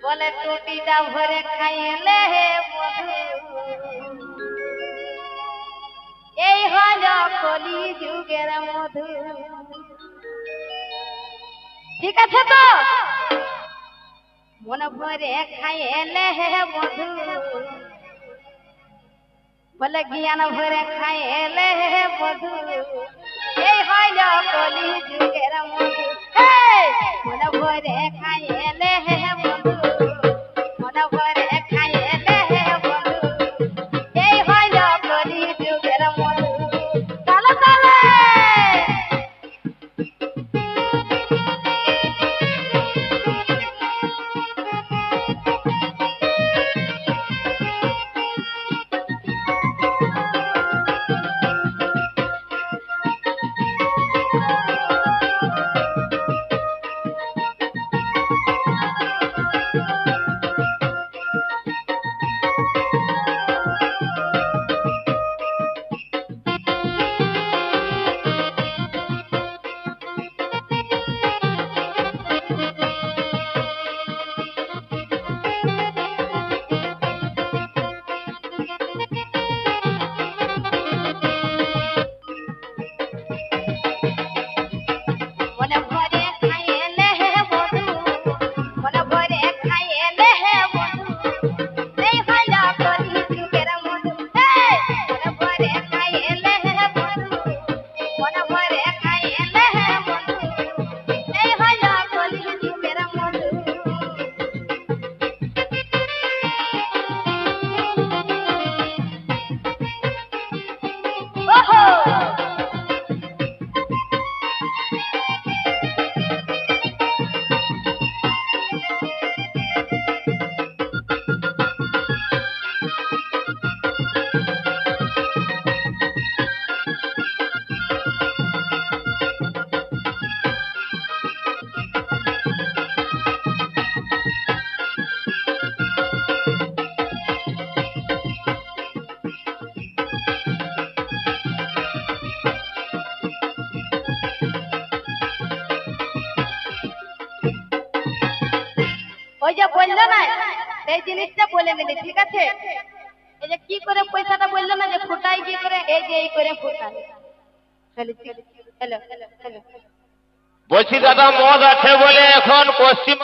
বলে টুটিটা ভরে খাইলে হে মধু, এই হল কলি যুগের মধু। ঠিক আছে তো? মনে ভরে খাইলে হে মধু, বলে জ্ঞান ভরে খাইলে হে মধু, এই হল কলি যুগের মধু। মনে ভরে খাইলে হে মধু, মনে ভরে খাইলে হে মধু, এই হল কলি যুগের মধু। চলো চলো ওই যে বললো না সেই জিনিসটা বলে নিলি। ঠিক আছে? এই যে কি করে পয়সাটা বললো না যে ফুটাই কি করে, এই যে এই করে ফুটাই। হ্যালো হ্যালো হ্যালো, বলছি দাদা মদ আছে বলে এখন পশ্চিম